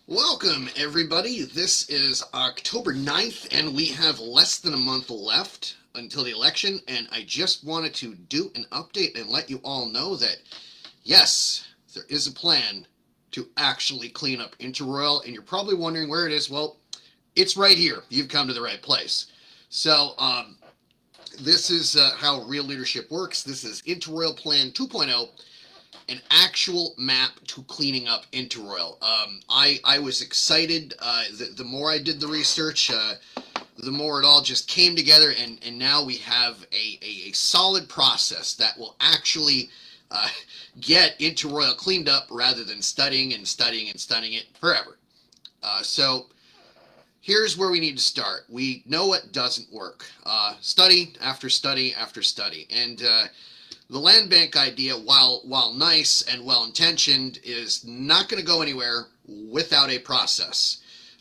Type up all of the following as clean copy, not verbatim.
Welcome, everybody. This is October 9th, and we have less than a month left until the election. And I just wanted to do an update and let you all know that, yes, there is a plan to actually clean up Interroyal. And you're probably wondering where it is. Well, it's right here. You've come to the right place. So, this is how Reale Leadership works. This is Interroyal Plan 2.0, an actual map to cleaning up Interroyal. I was excited. The more I did the research, the more it all just came together, and now we have a solid process that will actually get Interroyal cleaned up rather than studying and studying and studying it forever. So here's where we need to start. We know what doesn't work. Study after study after study. And the land bank idea, while nice and well-intentioned, is not going to go anywhere without a process.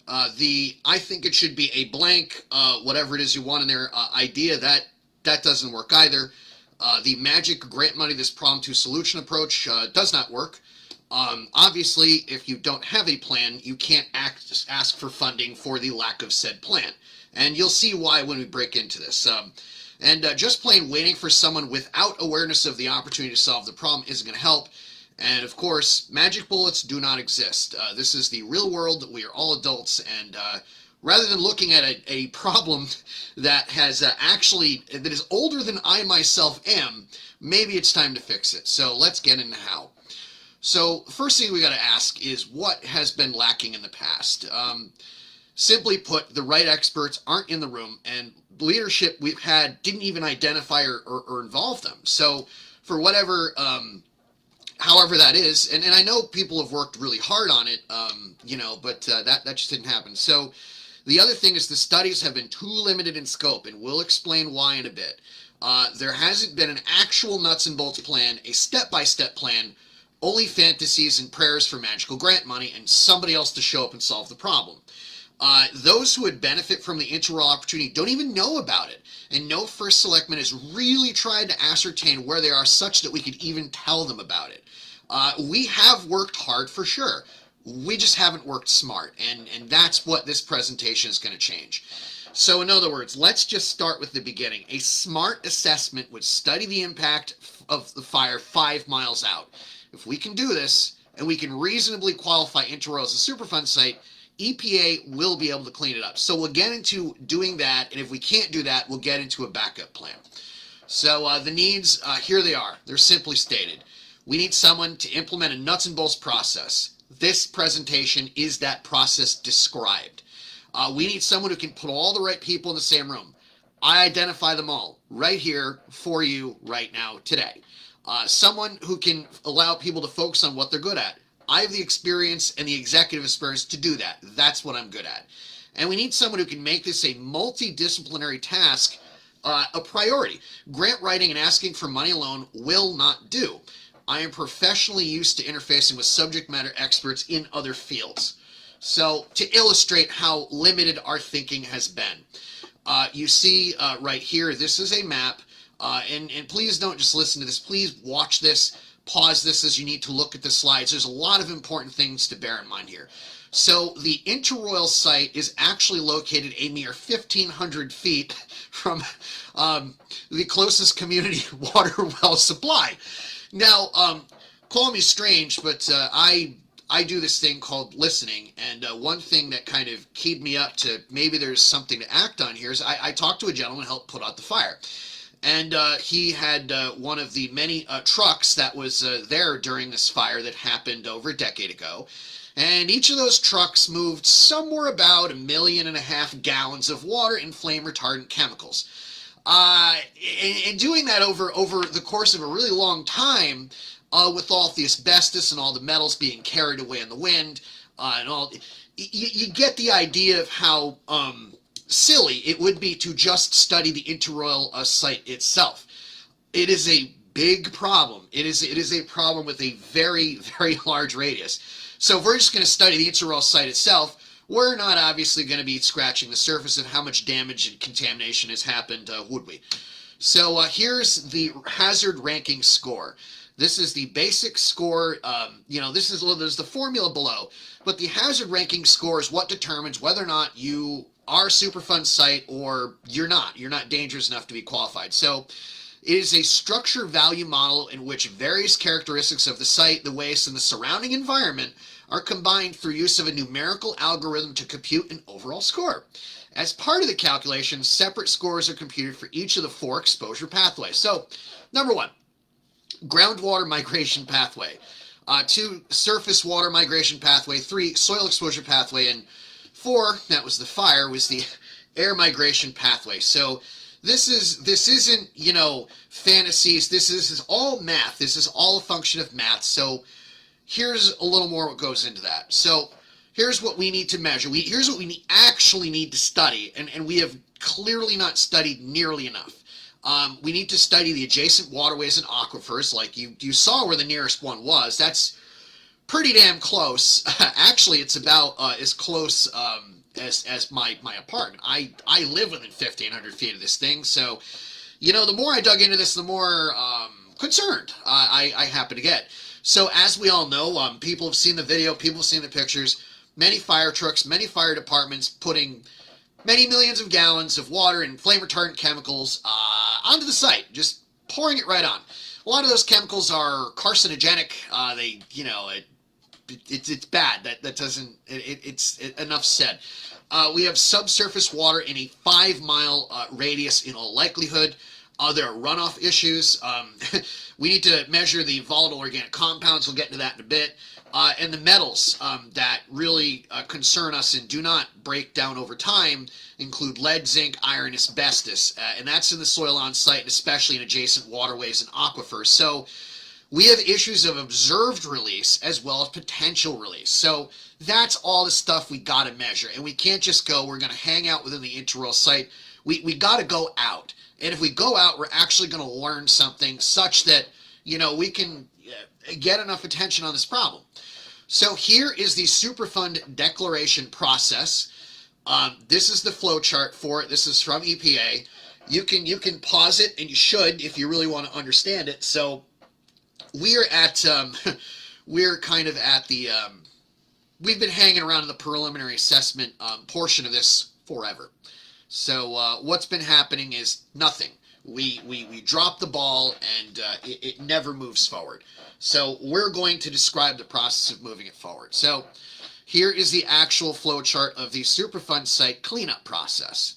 I think it should be a blank, whatever it is you want in there, idea. That doesn't work either. The magic grant money this problem to solution approach does not work. Obviously, if you don't have a plan, you can't ask for funding for the lack of said plan. And you'll see why when we break into this. And just plain waiting for someone without awareness of the opportunity to solve the problem isn't going to help. And of course, magic bullets do not exist. This is the real world. We are all adults. And rather than looking at a problem that has that is older than I myself am, maybe it's time to fix it. So let's get into how. So first thing we got to ask is what has been lacking in the past. Simply put, the right experts aren't in the room, and leadership we've had didn't even identify or involve them. So for whatever, however that is, and I know people have worked really hard on it, but that just didn't happen. So the other thing is the studies have been too limited in scope, and we'll explain why in a bit. There hasn't been an actual nuts and bolts plan, a step-by-step plan, only fantasies and prayers for magical grant money and somebody else to show up and solve the problem. Those who would benefit from the Interroyal opportunity don't even know about it, and no First Selectman has really tried to ascertain where they are such that we could even tell them about it. We have worked hard for sure. We just haven't worked smart, and that's what this presentation is going to change. So in other words, let's just start with the beginning. A smart assessment would study the impact of the fire 5 miles out. If we can do this, and we can reasonably qualify Interroyal as a Superfund site, EPA will be able to clean it up. So we'll get into doing that, and if we can't do that, we'll get into a backup plan. So the needs, here they are. They're simply stated. We need someone to implement a nuts and bolts process. This presentation is that process described. We need someone who can put all the right people in the same room. I identify them all right here for you right now today. Someone who can allow people to focus on what they're good at. I have the experience and the executive experience to do that. That's what I'm good at. And we need someone who can make this a multidisciplinary task a priority. Grant writing and asking for money alone will not do. I am professionally used to interfacing with subject matter experts in other fields. So to illustrate how limited our thinking has been, you see right here, this is a map. And please don't just listen to this. Please watch this. Pause this as you need to look at the slides. There's a lot of important things to bear in mind here. So the Interroyal site is actually located a mere 1,500 feet from the closest community water well supply. Now, call me strange, but I do this thing called listening, and one thing that kind of keyed me up to maybe there's something to act on here is I talked to a gentleman who helped put out the fire. And he had one of the many trucks that was there during this fire that happened over a decade ago. And each of those trucks moved somewhere about 1.5 million gallons of water and flame retardant chemicals. And doing that over the course of a really long time, with all the asbestos and all the metals being carried away in the wind, and all, you get the idea of how silly it would be to just study the Interroyal site itself. It is a big problem. It is a problem with a very, very large radius. So if we're just going to study the Interroyal site itself, we're not obviously going to be scratching the surface of how much damage and contamination has happened, would we? So here's the hazard ranking score. This is the basic score. There's the formula below, but the hazard ranking score is what determines whether or not you are a Superfund site or you're not. You're not dangerous enough to be qualified. So it is a structure value model in which various characteristics of the site, the waste, and the surrounding environment are combined through use of a numerical algorithm to compute an overall score. As part of the calculation, separate scores are computed for each of the 4 exposure pathways. So, number 1, groundwater migration pathway. 2, surface water migration pathway. 3, soil exposure pathway. And 4, that was the fire, was the air migration pathway. So this isn't, fantasies. This is all math. This is all a function of math. So here's a little more what goes into that. So here's what we need to measure. Here's what we actually need to study, and we have clearly not studied nearly enough. We need to study the adjacent waterways and aquifers, like you saw where the nearest one was. That's pretty damn close. Actually, it's about as close as my apartment. I live within 1,500 feet of this thing, so the more I dug into this, the more concerned I happen to get. So as we all know, people have seen the video, people have seen the pictures. Many fire trucks, many fire departments putting many millions of gallons of water and flame retardant chemicals onto the site, just pouring it right on. A lot of those chemicals are carcinogenic. It's bad. That doesn't. It's enough said. We have subsurface water in a 5-mile radius in all likelihood. There are runoff issues. We need to measure the volatile organic compounds. We'll get into that in a bit. And the metals that really concern us and do not break down over time include lead, zinc, iron, asbestos. And that's in the soil on site, and especially in adjacent waterways and aquifers. So we have issues of observed release as well as potential release. So that's all the stuff we got to measure. And we can't just go, we're going to hang out within the interroyal site. We got to go out. And if we go out, we're actually going to learn something such that, we can get enough attention on this problem. So here is the Superfund declaration process. This is the flow chart for it. This is from EPA. You can pause it, and you should if you really want to understand it. So we're at we're kind of at the we've been hanging around in the preliminary assessment portion of this forever. So what's been happening is nothing. We drop the ball, and it never moves forward. So we're going to describe the process of moving it forward. So here is the actual flow chart of the Superfund site cleanup process.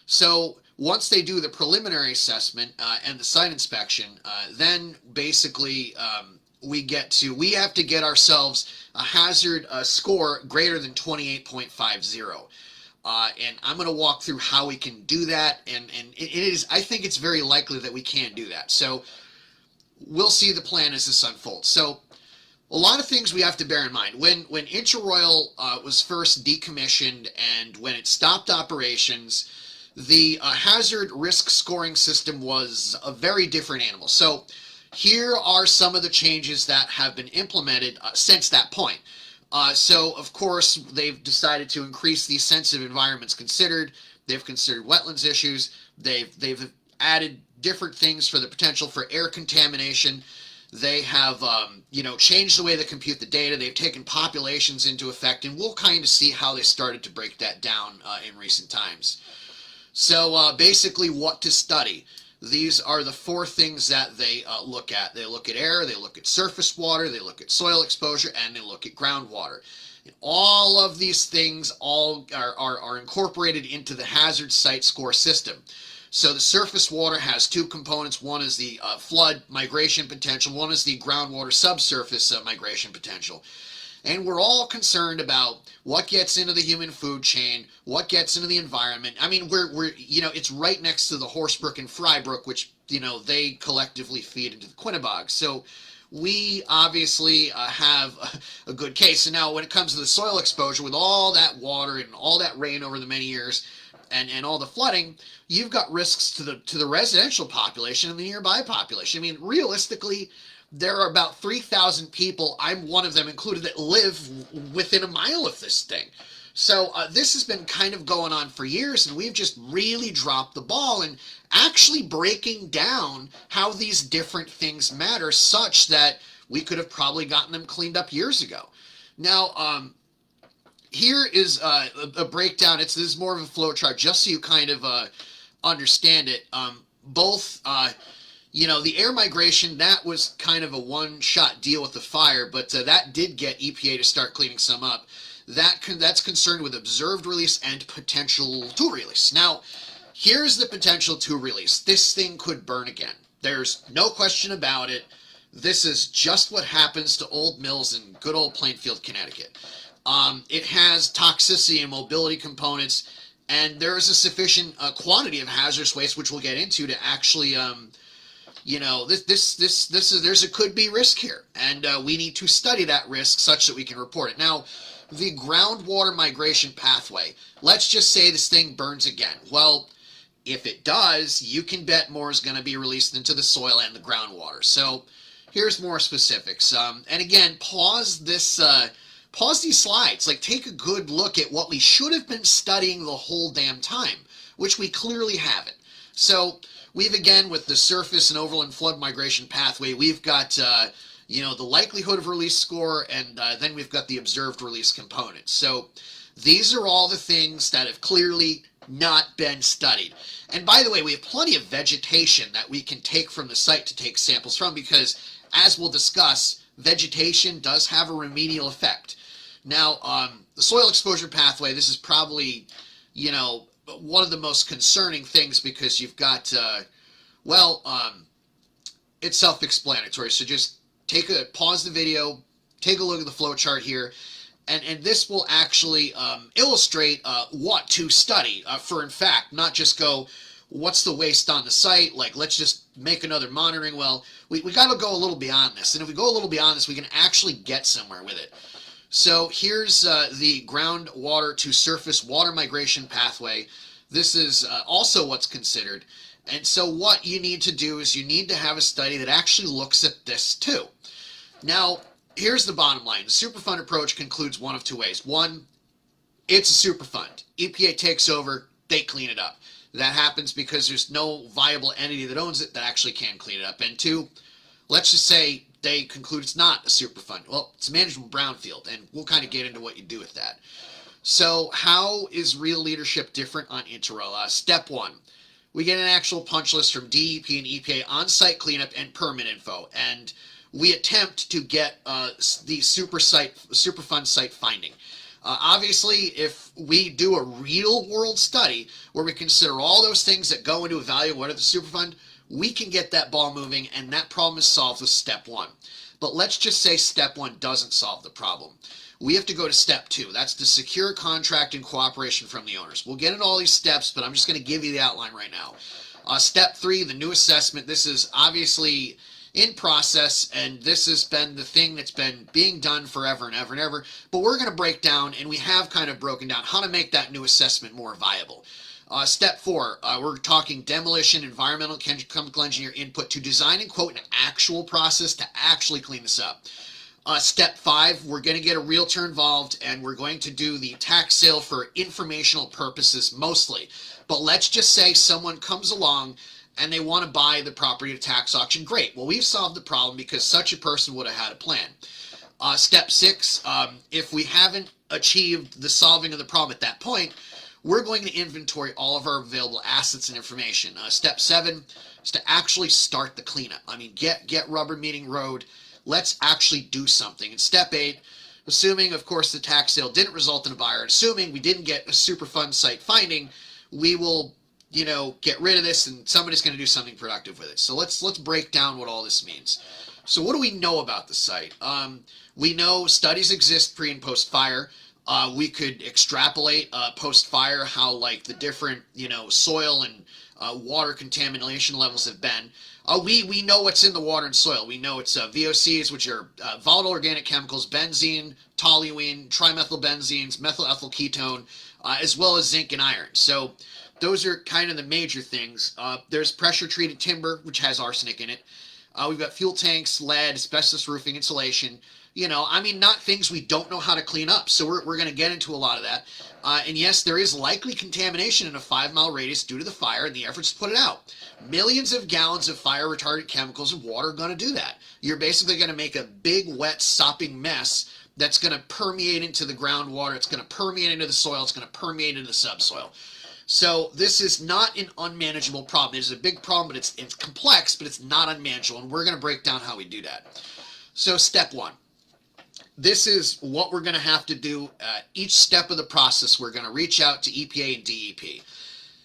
So once they do the preliminary assessment and the site inspection, then basically we have to get ourselves a hazard score greater than 28.50. And I'm going to walk through how we can do that, and I think it's very likely that we can do that. So we'll see the plan as this unfolds. So a lot of things we have to bear in mind. When Interroyal was first decommissioned and when it stopped operations, the hazard risk scoring system was a very different animal. So here are some of the changes that have been implemented since that point. So, of course, they've decided to increase the sensitive environments considered. They've considered wetlands issues. They've added different things for the potential for air contamination. They have, changed the way they compute the data. They've taken populations into effect, and we'll kind of see how they started to break that down in recent times. So, basically, what to study. These are the 4 things that they look at. They look at air, they look at surface water, they look at soil exposure, and they look at groundwater. And all of these things are incorporated into the hazard site score system. So the surface water has 2 components. One is the flood migration potential. One is the groundwater subsurface migration potential. And we're all concerned about what gets into the human food chain, what gets into the environment. I mean, it's right next to the Horsebrook and Frybrook, which, they collectively feed into the Quinnebog. So we obviously have a good case. And now when it comes to the soil exposure, with all that water and all that rain over the many years and all the flooding, you've got risks to the residential population and the nearby population. I mean, realistically, there are about 3,000 people, I'm one of them included, that live within a mile of this thing. So this has been kind of going on for years, and we've just really dropped the ball in actually breaking down how these different things matter, such that we could have probably gotten them cleaned up years ago. Now, here is a breakdown. This is more of a flow chart, just so you kind of understand it. The air migration, that was kind of a one-shot deal with the fire, but that did get EPA to start cleaning some up. That's concerned with observed release and potential to release. Now, here's the potential to release. This thing could burn again. There's no question about it. This is just what happens to old mills in good old Plainfield, Connecticut. It has toxicity and mobility components, and there is a sufficient quantity of hazardous waste, which we'll get into, to actually there's a could be risk here, and we need to study that risk such that we can report it. Now, the groundwater migration pathway, let's just say this thing burns again. Well, if it does, you can bet more is going to be released into the soil and the groundwater. So here's more specifics. And again, pause these slides. Like, take a good look at what we should have been studying the whole damn time, which we clearly haven't. So we've, again, with the surface and overland flood migration pathway, we've got, the likelihood of release score, and then we've got the observed release component. So these are all the things that have clearly not been studied. And by the way, we have plenty of vegetation that we can take from the site to take samples from, because, as we'll discuss, vegetation does have a remedial effect. Now, the soil exposure pathway, this is probably, one of the most concerning things, because you've got, it's self-explanatory. So just pause the video, take a look at the flow chart here, and this will actually illustrate what to study for, in fact, not just go, what's the waste on the site, like, let's just make another monitoring well. We got to go a little beyond this, and if we go a little beyond this, we can actually get somewhere with it. So here's the groundwater to surface water migration pathway. This is also what's considered. And so what you need to do is you need to have a study that actually looks at this too. Now, here's the bottom line. The Superfund approach concludes one of two ways. One, it's a Superfund. EPA takes over, they clean it up. That happens because there's no viable entity that owns it that actually can clean it up. And two, let's just say they conclude it's not a Superfund. Well, it's a manageable brownfield, and we'll kind of get into what you do with that. So how is Reale Leadership different on Interel? Step one, we get an actual punch list from DEP and EPA on-site cleanup and permit info, and we attempt to get the Superfund site finding. Obviously, if we do a real-world study where we consider all those things that go into evaluating what are the Superfund, we can get that ball moving, and that problem is solved with step one. But let's just say step one doesn't solve the problem. We have to go to step two. That's to secure contract and cooperation from the owners. We'll get into all these steps, but I'm just going to give you the outline right now. Step three, the new assessment. This is obviously in process, and this has been the thing that's been being done forever and ever and ever. But we're going to break down, and we have kind of broken down how to make that new assessment more viable. Step four, we're talking demolition, environmental, chemical engineer input to design and quote an actual process to actually clean this up. Step five, we're going to get a realtor involved, and we're going to do the tax sale for informational purposes mostly. But let's just say someone comes along and they want to buy the property at a tax auction. Great. Well, we've solved the problem because such a person would have had a plan. Step six, if we haven't achieved the solving of the problem at that point, we're going to inventory all of our available assets and information. Step seven is to actually start the cleanup. I mean, get rubber meeting road. Let's actually do something. And step eight, assuming, of course, the tax sale didn't result in a buyer, assuming we didn't get a Superfund site finding, we will, get rid of this, and somebody's going to do something productive with it. So let's break down what all this means. So what do we know about the site? We know studies exist pre and post fire. We could extrapolate post-fire how, like, the different, soil and water contamination levels have been. We know what's in the water and soil. We know it's VOCs, which are volatile organic chemicals, benzene, toluene, tri-methyl benzenes, methyl ethyl ketone, as well as zinc and iron. So those are kind of the major things. There's pressure-treated timber, which has arsenic in it. We've got fuel tanks, lead, asbestos roofing, insulation, I mean, not things we don't know how to clean up. So we're going to get into a lot of that. And yes, there is likely contamination in a 5-mile radius due to the fire and the efforts to put it out. Millions of gallons of fire retardant chemicals and water are going to do that. You're basically going to make a big, wet, sopping mess that's going to permeate into the groundwater. It's going to permeate into the soil. It's going to permeate into the subsoil. So this is not an unmanageable problem. It is a big problem, but it's complex, but it's not unmanageable. And we're going to break down how we do that. So step one. This is what we're going to have to do. Each step of the process, we're going to reach out to EPA and DEP.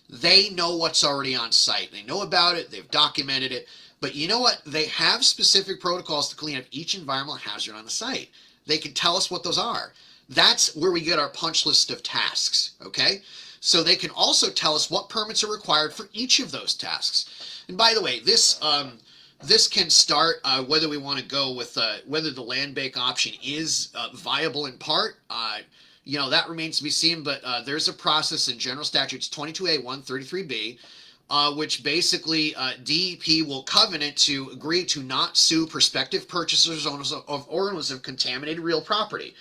They know what's already on site. They know about it. They've documented it. But you know what? They have specific protocols to clean up each environmental hazard on the site. They can tell us what those are. That's where we get our punch list of tasks, okay? So they can also tell us what permits are required for each of those tasks. And by the way, this can start whether we want to go with whether the land bank option is viable in part. That remains to be seen, but there's a process in General Statutes 22A1 33B, which basically DEP will covenant to agree to not sue prospective purchasers of owners of contaminated real property.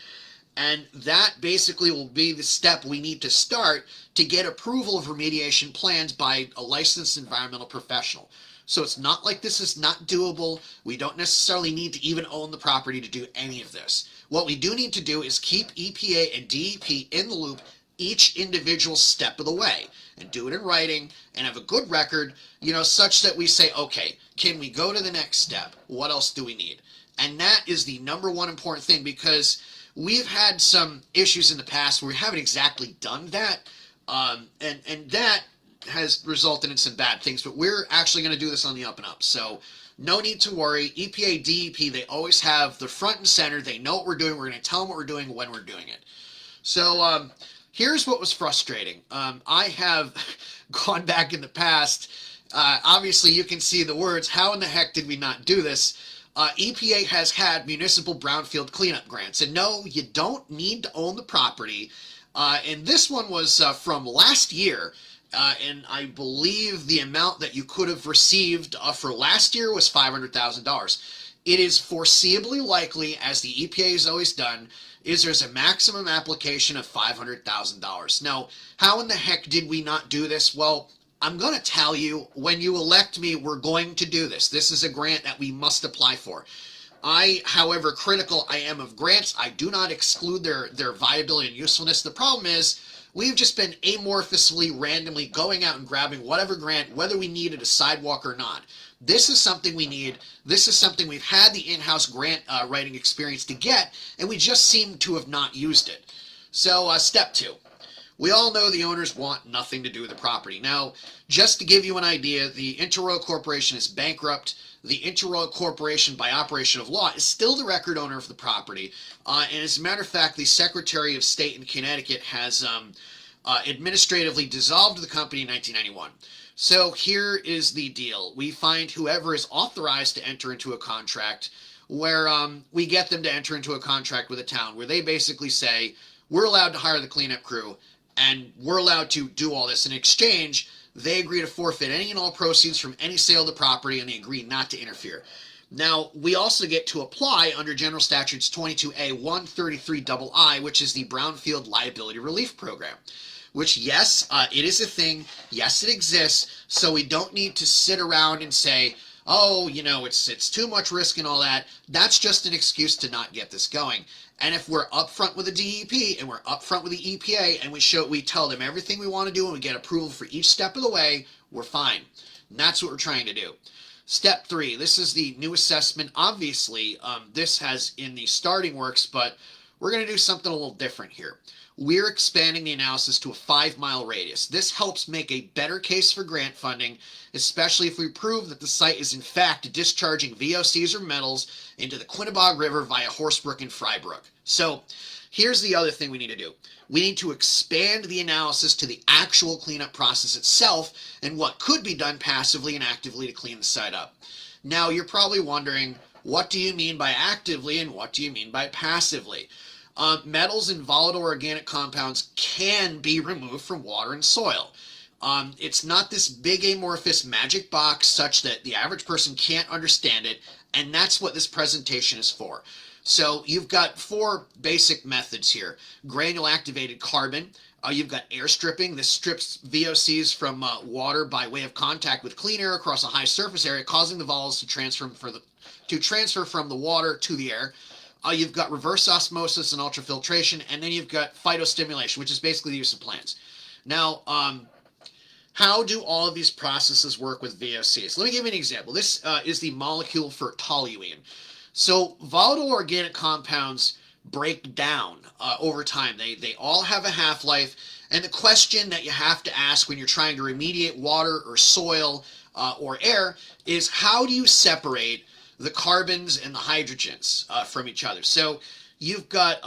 And that basically will be the step we need to start to get approval of remediation plans by a licensed environmental professional. So it's not like this is not doable. We don't necessarily need to even own the property to do any of this. What we do need to do is keep EPA and DEP in the loop each individual step of the way and do it in writing and have a good record, such that we say, okay, can we go to the next step? What else do we need? And that is the number one important thing, because we've had some issues in the past where we haven't exactly done that, and that has resulted in some bad things, but we're actually going to do this on the up and up. So no need to worry. EPA, DEP, they always have the front and center. They know what we're doing. We're going to tell them what we're doing when we're doing it. So here's what was frustrating. I have gone back in the past. Obviously, you can see the words, how in the heck did we not do this? EPA has had municipal brownfield cleanup grants. And no, you don't need to own the property. And this one was from last year. And I believe the amount that you could have received for last year was $500,000. It is foreseeably likely, as the EPA has always done, there's a maximum application of $500,000. Now, how in the heck did we not do this? Well, I'm going to tell you, when you elect me, we're going to do this. This is a grant that we must apply for. However critical I am of grants, I do not exclude their viability and usefulness. The problem is, we've just been amorphously, randomly going out and grabbing whatever grant, whether we needed a sidewalk or not. This is something we need. This is something we've had the in-house grant writing experience to get, and we just seem to have not used it. So step two. We all know the owners want nothing to do with the property. Now, just to give you an idea, the Interroyal Corporation is bankrupt. The Interroyal Corporation, by operation of law, is still the record owner of the property. And as a matter of fact, the Secretary of State in Connecticut has administratively dissolved the company in 1991. So here is the deal. We find whoever is authorized to enter into a contract where we get them to enter into a contract with a town where they basically say, we're allowed to hire the cleanup crew and we're allowed to do all this. In exchange, they agree to forfeit any and all proceeds from any sale of the property, and they agree not to interfere. Now, we also get to apply under General Statutes 22A 133II, which is the Brownfield Liability Relief Program, which, yes, it is a thing. Yes, it exists. So we don't need to sit around and say, oh, it's too much risk and all that. That's just an excuse to not get this going. And if we're upfront with the DEP and we're upfront with the EPA and we tell them everything we want to do and we get approval for each step of the way, we're fine. And that's what we're trying to do. Step 3, this is the new assessment. Obviously, this has in the starting works, but we're going to do something a little different here. We're expanding the analysis to a 5-mile radius. This helps make a better case for grant funding, especially if we prove that the site is in fact discharging VOCs or metals into the Quinnebog River via Horsebrook and Frybrook. So here's the other thing we need to do. We need to expand the analysis to the actual cleanup process itself and what could be done passively and actively to clean the site up. Now you're probably wondering, what do you mean by actively and what do you mean by passively? Metals and volatile organic compounds can be removed from water and soil. It's not this big amorphous magic box such that the average person can't understand it, and that's what this presentation is for. So you've got four basic methods here. Granule activated carbon. You've got air stripping. This strips VOCs from water by way of contact with clean air across a high surface area, causing the volatiles to transfer from the water to the air. You've got reverse osmosis and ultrafiltration, and then you've got phytostimulation, which is basically the use of plants. Now, how do all of these processes work with VOCs? Let me give you an example. This is the molecule for toluene. So volatile organic compounds break down over time. They all have a half-life, and the question that you have to ask when you're trying to remediate water or soil or air is, how do you separate the carbons and the hydrogens from each other? So you've got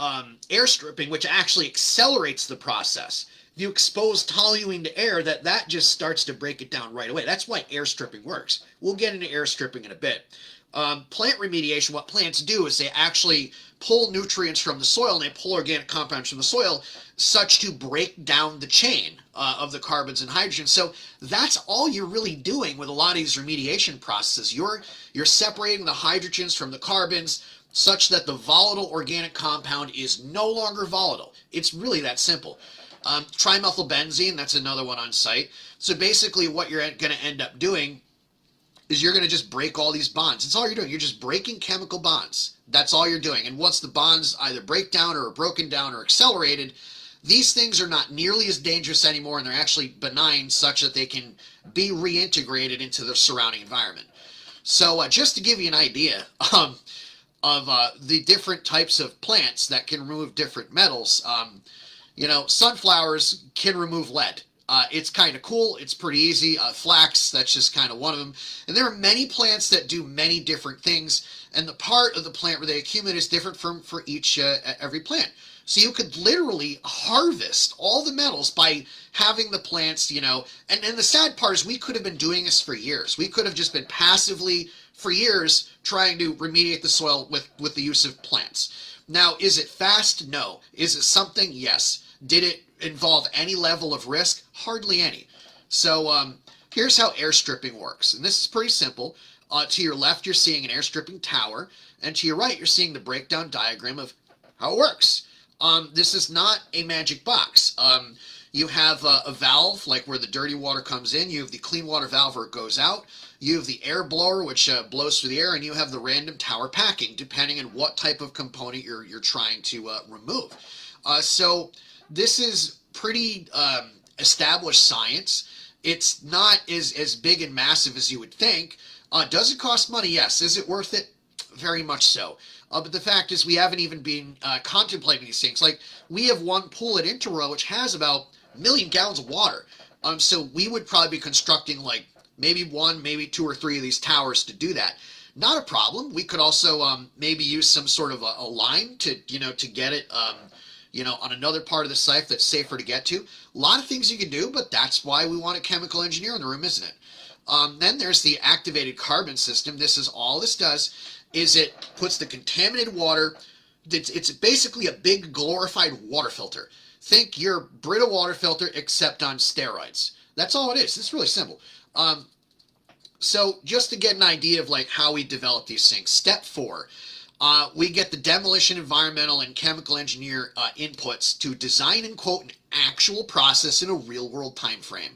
air stripping, which actually accelerates the process. If you expose toluene to air, that just starts to break it down right away. That's why air stripping works. We'll get into air stripping in a bit. Plant remediation, what plants do is they actually pull nutrients from the soil, and they pull organic compounds from the soil such to break down the chain of the carbons and hydrogen. So that's all you're really doing with a lot of these remediation processes. You're separating the hydrogens from the carbons such that the volatile organic compound is no longer volatile. It's really that simple. Tri-methyl Benzene, that's another one on site. So basically what you're going to end up doing is you're going to just break all these bonds. That's all you're doing. You're just breaking chemical bonds. That's all you're doing. And once the bonds either break down or are broken down or accelerated, these things are not nearly as dangerous anymore, and they're actually benign such that they can be reintegrated into the surrounding environment. So just to give you an idea of the different types of plants that can remove different metals, sunflowers can remove lead. It's kind of cool. It's pretty easy. Flax, that's just kind of one of them. And there are many plants that do many different things, and the part of the plant where they accumulate is different for every plant. So you could literally harvest all the metals by having the plants, and the sad part is we could have been doing this for years. We could have just been passively, for years, trying to remediate the soil with the use of plants. Now, is it fast? No. Is it something? Yes. Did it involve any level of risk? Hardly any. So here's how air stripping works. And this is pretty simple. To your left, you're seeing an air stripping tower. And to your right, you're seeing the breakdown diagram of how it works. This is not a magic box. You have a valve, like where the dirty water comes in. You have the clean water valve where it goes out. You have the air blower, which blows through the air. And you have the random tower packing, depending on what type of component you're trying to remove. So this is pretty established science. It's not as big and massive as you would think. Does it cost money? Yes. Is it worth it? Very much so. But the fact is we haven't even been contemplating these things. Like, we have one pool at Interroyal which has about 1 million gallons of water. So we would probably be constructing like maybe 1, maybe 2 or 3 of these towers to do that. Not a problem. We could also maybe use some sort of a line to get it on another part of the site that's safer to get to. A lot of things you can do, but that's why we want a chemical engineer in the room, isn't it? Then there's the activated carbon system. This is all this does is it puts the contaminated water, it's basically a big glorified water filter. Think your Brita water filter except on steroids. That's all it is. It's really simple. So just to get an idea of like how we develop these things, step 4. We get the demolition, environmental, and chemical engineer inputs to design and quote an actual process in a real-world time frame.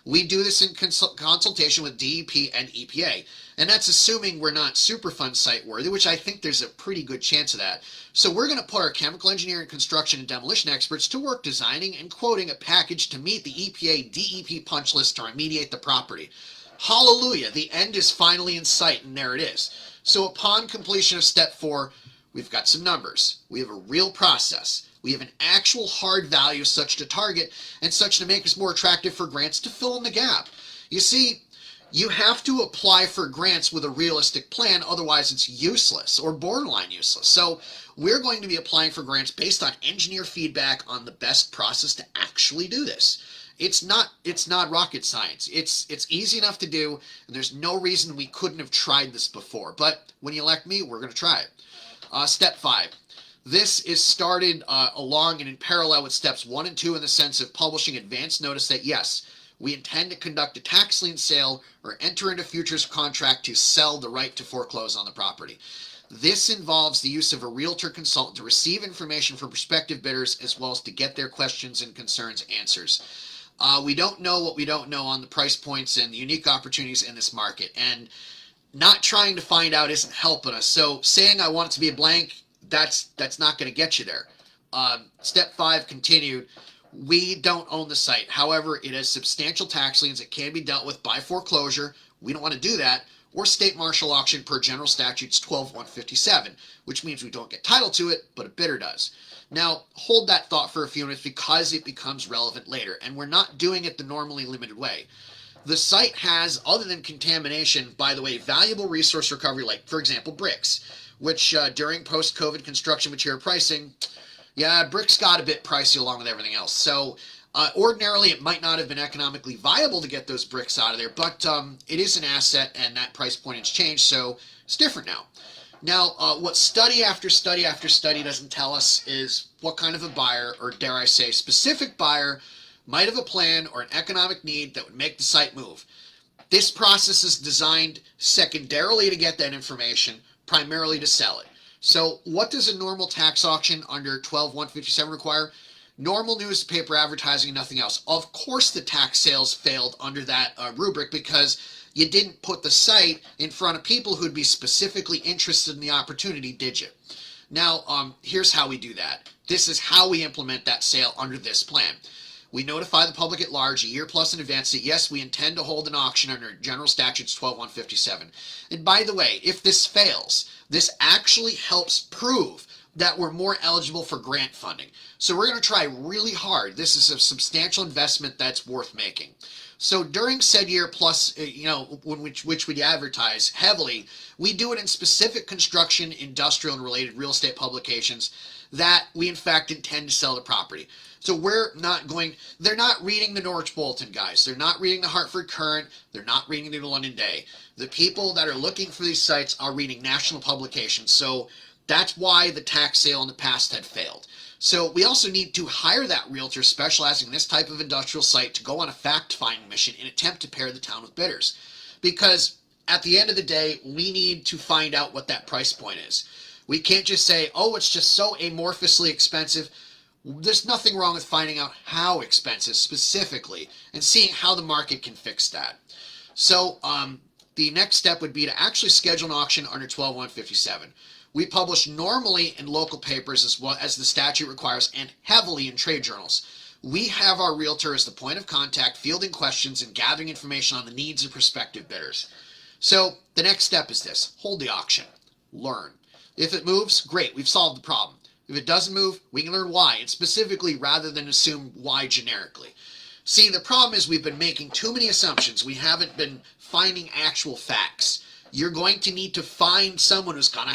We do this in consultation with DEP and EPA, and that's assuming we're not Superfund site worthy, which I think there's a pretty good chance of that. So we're going to put our chemical engineering, construction, and demolition experts to work designing and quoting a package to meet the EPA DEP punch list to remediate the property. Hallelujah, the end is finally in sight, and there it is. So upon completion of step 4, we've got some numbers. We have a real process. We have an actual hard value such to target and such to make us more attractive for grants to fill in the gap. You see, you have to apply for grants with a realistic plan, otherwise it's useless or borderline useless. So we're going to be applying for grants based on engineer feedback on the best process to actually do this. It's not rocket science. It's easy enough to do, and there's no reason we couldn't have tried this before. But when you elect me, we're going to try it. Step 5. This is started along and in parallel with steps 1 and 2 in the sense of publishing advance notice that yes, we intend to conduct a tax lien sale or enter into futures contract to sell the right to foreclose on the property. This involves the use of a realtor consultant to receive information from prospective bidders as well as to get their questions and concerns answers. We don't know what we don't know on the price points and the unique opportunities in this market, and not trying to find out isn't helping us. So saying I want it to be a blank, that's not going to get you there. Step 5 continued. We don't own the site. However, it has substantial tax liens that can be dealt with by foreclosure. We don't want to do that. Or state martial auction per general statutes 12-157, which means we don't get title to it, but a bidder does. Now, hold that thought for a few minutes because it becomes relevant later, and we're not doing it the normally limited way. The site has, other than contamination, by the way, valuable resource recovery, like, for example, bricks, which during post-COVID construction material pricing, yeah, bricks got a bit pricey along with everything else. So ordinarily, it might not have been economically viable to get those bricks out of there, but it is an asset, and that price point has changed, so it's different now. Now, what study after study after study doesn't tell us is what kind of a buyer, or dare I say, specific buyer, might have a plan or an economic need that would make the site move. This process is designed secondarily to get that information, primarily to sell it. So what does a normal tax auction under 12-157 require? Normal newspaper advertising and nothing else. Of course the tax sales failed under that rubric because you didn't put the site in front of people who'd be specifically interested in the opportunity, did you? Now, here's how we do that. This is how we implement that sale under this plan. We notify the public at large a year plus in advance that yes, we intend to hold an auction under General Statutes 12-157. And by the way, if this fails, this actually helps prove that we're more eligible for grant funding. So we're going to try really hard. This is a substantial investment that's worth making. So during said year plus, which we advertise heavily, we do it in specific construction, industrial, and related real estate publications that we in fact intend to sell the property. So they're not reading the Norwich Bulletin, guys. They're not reading the Hartford Courant. They're not reading the London Day. The people that are looking for these sites are reading national publications. So that's why the tax sale in the past had failed. So we also need to hire that realtor specializing in this type of industrial site to go on a fact-finding mission and attempt to pair the town with bidders. Because at the end of the day, we need to find out what that price point is. We can't just say, oh, it's just so amorphously expensive. There's nothing wrong with finding out how expensive specifically and seeing how the market can fix that. So the next step would be to actually schedule an auction under 12-157. We publish normally in local papers as well as the statute requires and heavily in trade journals. We have our realtor as the point of contact, fielding questions and gathering information on the needs of prospective bidders. So the next step is this: hold the auction, learn. If it moves, great, we've solved the problem. If it doesn't move, we can learn why, and specifically rather than assume why generically. See, the problem is we've been making too many assumptions. We haven't been finding actual facts. You're going to need to find someone who's gonna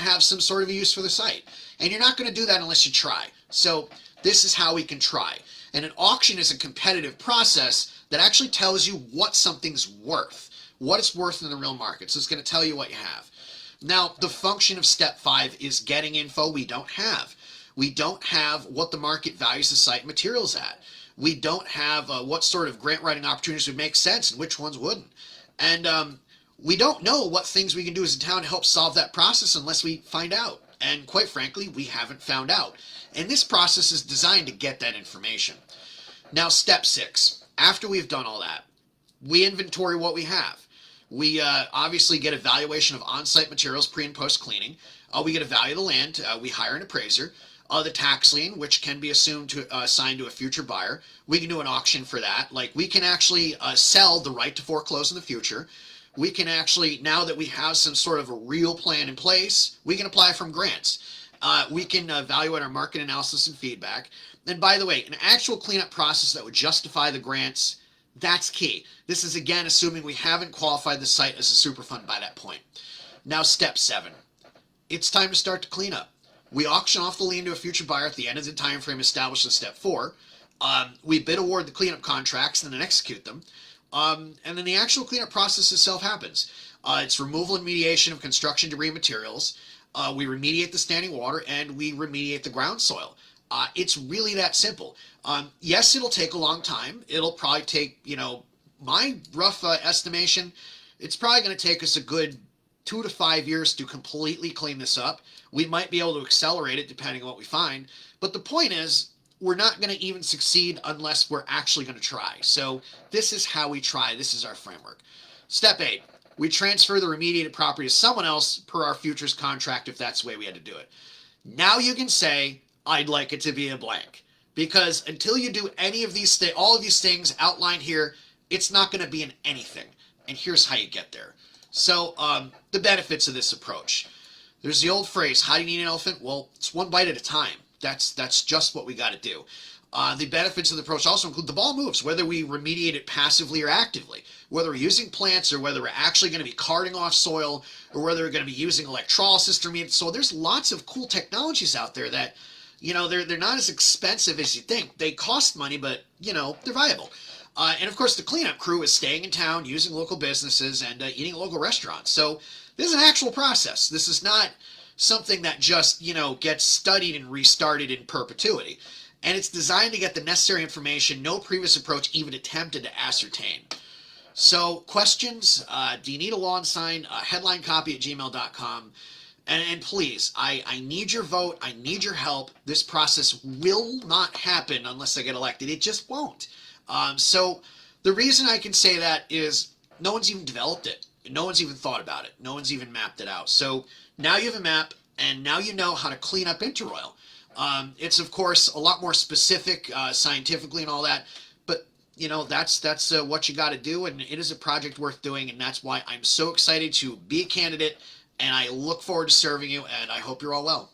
have some sort of a use for the site. And you're not going to do that unless you try. So this is how we can try. And an auction is a competitive process that actually tells you what something's worth, what it's worth in the real market. So it's going to tell you what you have. Now, the function of step 5 is getting info we don't have. We don't have what the market values the site materials at. We don't have what sort of grant writing opportunities would make sense and which ones wouldn't. And we don't know what things we can do as a town to help solve that process unless we find out. And quite frankly, we haven't found out. And this process is designed to get that information. Now, step 6. After we've done all that, we inventory what we have. We obviously get a valuation of on-site materials pre and post cleaning. We get a value of the land. We hire an appraiser. The tax lien, which can be assumed to assigned to a future buyer. We can do an auction for that. Like, we can actually sell the right to foreclose in the future. We can actually, now that we have some sort of a real plan in place, we can apply from grants. We can evaluate our market analysis and feedback. And by the way, an actual cleanup process that would justify the grants, that's key. This is, again, assuming we haven't qualified the site as a Superfund by that point. Now, step 7. It's time to start to clean up. We auction off the lien to a future buyer at the end of the time frame established in step 4. We bid award the cleanup contracts and then execute them. And then the actual cleanup process itself happens. It's removal and remediation of construction debris materials. We remediate the standing water and we remediate the ground soil. It's really that simple. Yes, it'll take a long time. It'll probably take, my rough estimation, it's probably going to take us a good 2 to 5 years to completely clean this up. We might be able to accelerate it depending on what we find. But the point is, we're not going to even succeed unless we're actually going to try. So this is how we try. This is our framework. Step 8, we transfer the remediated property to someone else per our futures contract if that's the way we had to do it. Now you can say, I'd like it to be a blank. Because until you do any of these all of these things outlined here, it's not going to be in anything. And here's how you get there. So the benefits of this approach. There's the old phrase, how do you eat an elephant? Well, it's one bite at a time. That's just what we got to do. The benefits of the approach also include the ball moves, whether we remediate it passively or actively, whether we're using plants or whether we're actually going to be carting off soil or whether we're going to be using electrolysis to remediate soil. There's lots of cool technologies out there that, they're not as expensive as you think. They cost money, but, they're viable. And of course, the cleanup crew is staying in town, using local businesses, and eating at local restaurants. So this is an actual process. This is not something that just, gets studied and restarted in perpetuity. And it's designed to get the necessary information no previous approach even attempted to ascertain. So questions, do you need a lawn sign? Headline copy at gmail.com. And please, I need your vote. I need your help. This process will not happen unless I get elected. It just won't. So the reason I can say that is no one's even developed it. No one's even thought about it. No one's even mapped it out. So now you have a map, and now you know how to clean up Interoil. It's, of course, a lot more specific scientifically and all that, but, that's what you got to do, and it is a project worth doing, and that's why I'm so excited to be a candidate, and I look forward to serving you, and I hope you're all well.